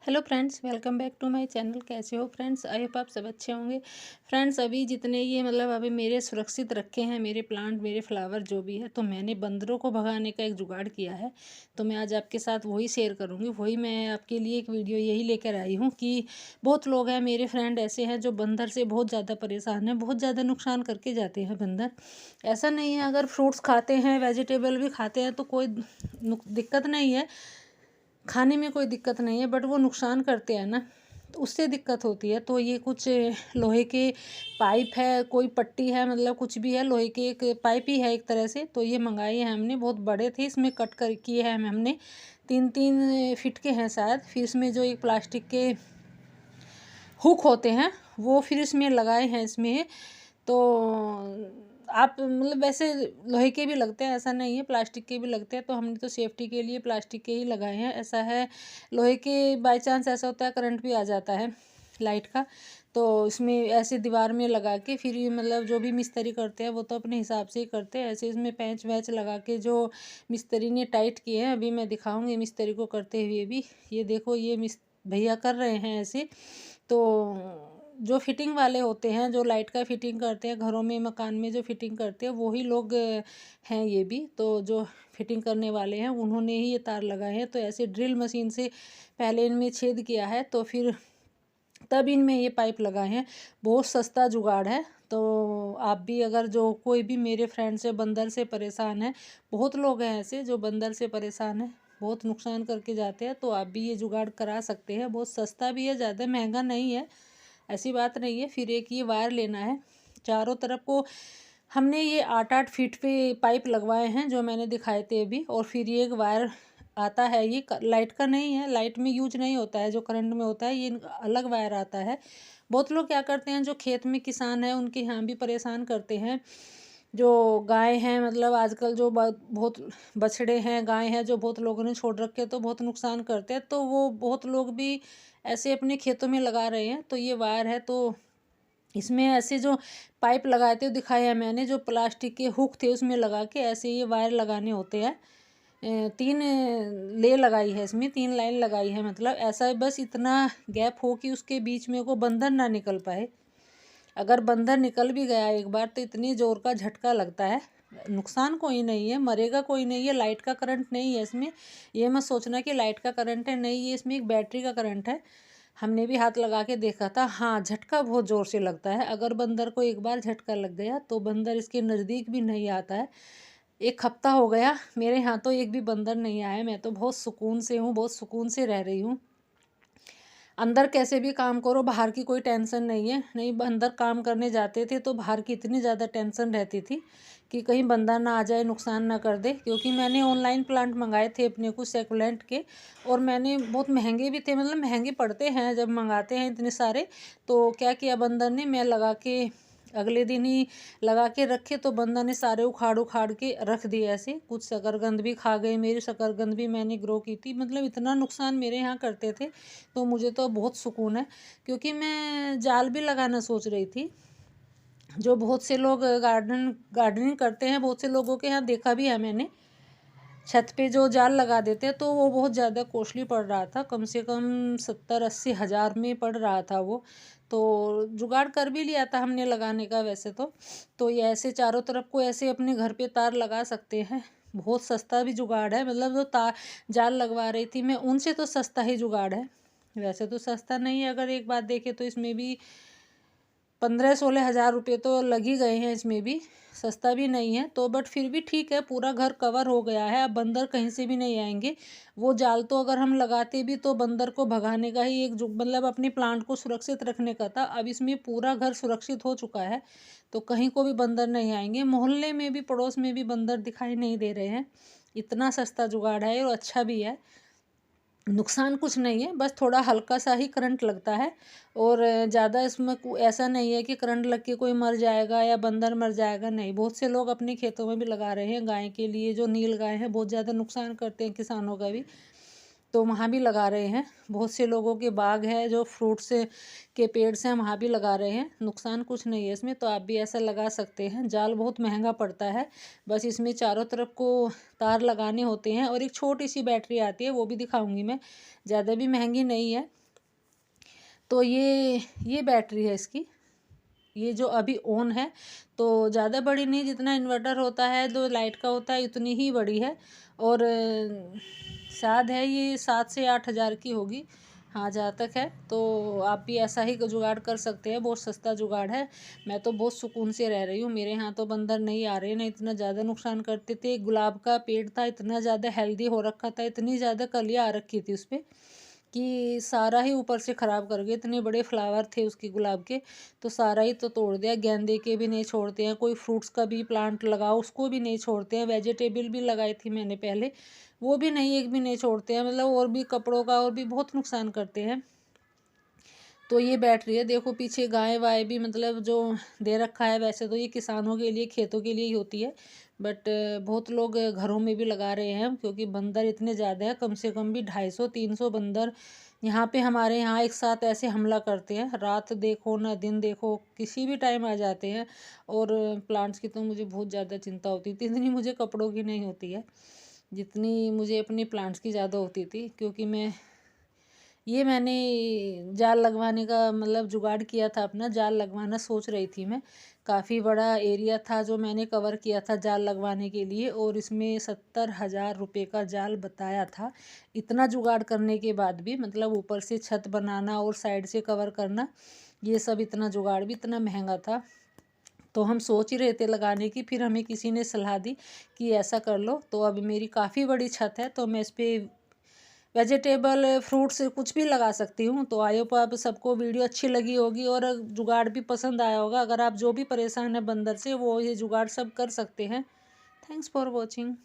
Hello friends, welcome back to my channel. कैसे हो friends? I hope आप सब अच्छे होंगे। फ्रेंड्स, अभी जितने ये अभी मेरे सुरक्षित रखे हैं, मेरे प्लांट, मेरे फ्लावर जो भी है, तो मैंने बंदरों को भगाने का एक जुगाड़ किया है। तो मैं आज आपके साथ वही शेयर करूंगी। वही मैं आपके लिए एक वीडियो यही लेकर आई हूँ कि बहुत लोग हैं, मेरे फ्रेंड ऐसे हैं जो बंदर से बहुत ज़्यादा परेशान हैं, बहुत ज़्यादा नुकसान करके जाते हैं बंदर। ऐसा नहीं है, अगर फ्रूट्स खाते हैं, वेजिटेबल भी खाते हैं तो कोई दिक्कत नहीं है, खाने में कोई दिक्कत नहीं है, बट वो नुकसान करते हैं ना, तो उससे दिक्कत होती है। तो ये कुछ लोहे के पाइप है, कोई पट्टी है, मतलब कुछ भी है, लोहे के एक पाइप ही है एक तरह से। तो ये मंगाई है हमने, बहुत बड़े थे, इसमें कट कर किए हैं हमने, 3-3 फीट के हैं शायद। फिर इसमें जो एक प्लास्टिक के हुक होते हैं वो फिर इसमें लगाए हैं इसमें। तो आप वैसे लोहे के भी लगते हैं, ऐसा नहीं है, प्लास्टिक के भी लगते हैं। तो हमने तो सेफ्टी के लिए प्लास्टिक के ही लगाए हैं। ऐसा है, लोहे के बाय चांस ऐसा होता है करंट भी आ जाता है लाइट का, तो इसमें ऐसे दीवार में लगा के फिर ये जो भी मिस्त्री करते हैं वो तो अपने हिसाब से ही करते हैं। ऐसे इसमें पैंच वैच लगा के जो मिस्त्री ने टाइट किए हैं, अभी मैं दिखाऊंगी मिस्त्री को करते हुए भी। ये देखो, ये भैया कर रहे हैं ऐसे। तो जो फिटिंग वाले होते हैं, जो लाइट का फिटिंग करते हैं घरों में, मकान में जो फिटिंग करते हैं, वही लोग हैं ये भी। तो जो फिटिंग करने वाले हैं उन्होंने ही ये तार लगाए हैं। तो ऐसे ड्रिल मशीन से पहले इनमें छेद किया है, तो फिर तब इनमें ये पाइप लगाए हैं। बहुत सस्ता जुगाड़ है। तो आप भी, अगर जो कोई भी मेरे फ्रेंड से बंदर से परेशान है, बहुत लोग हैं ऐसे जो बंदर से परेशान हैं, बहुत नुकसान करके जाते हैं, तो आप भी ये जुगाड़ करा सकते हैं। बहुत सस्ता भी है, ज़्यादा महंगा नहीं है, ऐसी बात नहीं है। फिर एक ये वायर लेना है, चारों तरफ को हमने ये 8-8 फीट पे पाइप लगवाए हैं जो मैंने दिखाए थे अभी। और फिर ये एक वायर आता है, ये लाइट का नहीं है, लाइट में यूज नहीं होता है, जो करंट में होता है, ये अलग वायर आता है। बहुत लोग क्या करते हैं, जो खेत में किसान हैं उनके यहाँ भी परेशान करते हैं। जो गाय हैं, आजकल जो बहुत बछड़े हैं, गाय हैं, जो बहुत लोगों ने छोड़ रखे, तो बहुत नुकसान करते हैं। तो वो बहुत लोग भी ऐसे अपने खेतों में लगा रहे हैं। तो ये वायर है, तो इसमें ऐसे जो पाइप लगाए थे दिखाए हैं मैंने, जो प्लास्टिक के हुक थे उसमें लगा के ऐसे ये वायर लगाने होते हैं। 3 ले लगाई है इसमें, 3 लाइन लगाई है, ऐसा है, बस इतना गैप हो कि उसके बीच में को बंदर ना निकल पाए। अगर बंदर निकल भी गया एक बार तो इतनी जोर का झटका लगता है, नुकसान कोई नहीं है, मरेगा कोई नहीं है, लाइट का करंट नहीं है इसमें। ये मत सोचना कि लाइट का करंट है, नहीं, ये इसमें एक बैटरी का करंट है। हमने भी हाथ लगा के देखा था, हाँ, झटका बहुत ज़ोर से लगता है। अगर बंदर को एक बार झटका लग गया तो बंदर इसके नज़दीक भी नहीं आता है। 1 हफ्ता हो गया मेरे यहाँ तो एक भी बंदर नहीं आया। मैं तो बहुत सुकून से हूँ, बहुत सुकून से रह रही हूँ। अंदर कैसे भी काम करो, बाहर की कोई टेंशन नहीं है। नहीं, अंदर काम करने जाते थे तो बाहर की इतनी ज़्यादा टेंशन रहती थी कि कहीं बंदा ना आ जाए, नुकसान ना कर दे। क्योंकि मैंने ऑनलाइन प्लांट मंगाए थे अपने कुछ सेकुलेंट के, और मैंने बहुत महंगे भी थे, महंगे पड़ते हैं जब मंगाते हैं इतने सारे। तो क्या किया बंदर ने, मैं लगा के अगले दिन ही लगा के रखे, तो बंदर ने सारे उखाड़ उखाड़ के रख दिए ऐसे। कुछ शकरकंद भी खा गए, मेरी शकरकंद भी मैंने ग्रो की थी। इतना नुकसान मेरे यहाँ करते थे। तो मुझे तो बहुत सुकून है, क्योंकि मैं जाल भी लगाना सोच रही थी। जो बहुत से लोग गार्डनिंग करते हैं, बहुत से लोगों के यहाँ देखा भी है मैंने, छत पे जो जाल लगा देते हैं, तो वो बहुत ज़्यादा कॉस्टली पड़ रहा था, कम से कम 70-80 हज़ार में पड़ रहा था वो। तो जुगाड़ कर भी लिया था हमने लगाने का वैसे तो ये ऐसे चारों तरफ को ऐसे अपने घर पे तार लगा सकते हैं। बहुत सस्ता भी जुगाड़ है, जो तार जाल लगवा रही थी मैं, उनसे तो सस्ता ही जुगाड़ है। वैसे तो सस्ता नहीं है, अगर एक बात देखें तो इसमें भी 15-16 हज़ार रुपये तो लग ही गए हैं, इसमें भी सस्ता भी नहीं है। तो बट फिर भी ठीक है, पूरा घर कवर हो गया है, अब बंदर कहीं से भी नहीं आएंगे। वो जाल तो अगर हम लगाते भी तो बंदर को भगाने का ही एक अपने प्लांट को सुरक्षित रखने का था। अब इसमें पूरा घर सुरक्षित हो चुका है, तो कहीं को भी बंदर नहीं आएंगे। मोहल्ले में भी, पड़ोस में भी बंदर दिखाई नहीं दे रहे हैं। इतना सस्ता जुगाड़ है और अच्छा भी है। नुकसान कुछ नहीं है, बस थोड़ा हल्का सा ही करंट लगता है। और ज़्यादा इसमें ऐसा नहीं है कि करंट लग के कोई मर जाएगा या बंदर मर जाएगा, नहीं। बहुत से लोग अपने खेतों में भी लगा रहे हैं गाय के लिए, जो नील गाय हैं बहुत ज़्यादा नुकसान करते हैं किसानों का भी। तो वहाँ भी लगा रहे हैं। बहुत से लोगों के बाग है जो फ्रूट्स के पेड़ से, वहाँ भी लगा रहे हैं। नुकसान कुछ नहीं है इसमें, तो आप भी ऐसा लगा सकते हैं। जाल बहुत महंगा पड़ता है, बस इसमें चारों तरफ को तार लगाने होते हैं, और एक छोटी सी बैटरी आती है, वो भी दिखाऊंगी मैं, ज़्यादा भी महंगी नहीं है। तो ये बैटरी है इसकी, ये जो अभी ऑन है, तो ज़्यादा बड़ी नहीं, जितना इन्वर्टर होता है जो लाइट का होता है उतनी ही बड़ी है। और शायद है ये 7 से 8 हज़ार की होगी, हाँ जहाँ तक है। तो आप भी ऐसा ही जुगाड़ कर सकते हैं, बहुत सस्ता जुगाड़ है। मैं तो बहुत सुकून से रह रही हूँ, मेरे यहाँ तो बंदर नहीं आ रहे, ना इतना ज़्यादा नुकसान करते थे। गुलाब का पेड़ था, इतना ज़्यादा हेल्दी हो रखा था, इतनी ज़्यादा कलियाँ आ रखी थी उस पर कि सारा ही ऊपर से ख़राब कर गए। इतने बड़े फ्लावर थे उसकी गुलाब के, तो सारा ही तो तोड़ दिया। गेंदे के भी नहीं छोड़ते हैं, कोई फ्रूट्स का भी प्लांट लगाओ उसको भी नहीं छोड़ते हैं। वेजिटेबल भी लगाई थी मैंने पहले, वो भी नहीं, एक भी नहीं छोड़ते हैं। मतलब और भी कपड़ों का और भी बहुत नुकसान करते हैं। तो ये बैटरी है, देखो पीछे गाय वाय भी मतलब जो दे रखा है। वैसे तो ये किसानों के लिए, खेतों के लिए ही होती है, बट बहुत लोग घरों में भी लगा रहे हैं, क्योंकि बंदर इतने ज़्यादा है, कम से कम भी 250-300 बंदर यहाँ पे हमारे यहाँ एक साथ ऐसे हमला करते हैं। रात देखो ना दिन देखो, किसी भी टाइम आ जाते हैं। और प्लांट्स की तो मुझे बहुत ज़्यादा चिंता होती थी, इतनी मुझे कपड़ों की नहीं होती है जितनी मुझे अपनी प्लांट्स की ज़्यादा होती थी। क्योंकि मैंने जाल लगवाने का मतलब जुगाड़ किया था, अपना जाल लगवाना सोच रही थी मैं। काफ़ी बड़ा एरिया था जो मैंने कवर किया था जाल लगवाने के लिए, और इसमें 70,000 रुपये का जाल बताया था। इतना जुगाड़ करने के बाद भी, मतलब ऊपर से छत बनाना और साइड से कवर करना, ये सब इतना जुगाड़ भी इतना महंगा था। तो हम सोच ही रहे थे लगाने की, फिर हमें किसी ने सलाह दी कि ऐसा कर लो। तो अब मेरी काफ़ी बड़ी छत है, तो मैं इस पर वेजिटेबल फ्रूट्स कुछ भी लगा सकती हूँ। तो आई होप आप सबको वीडियो अच्छी लगी होगी और जुगाड़ भी पसंद आया होगा। अगर आप जो भी परेशान है बंदर से, वो ये जुगाड़ सब कर सकते हैं। Thanks for watching.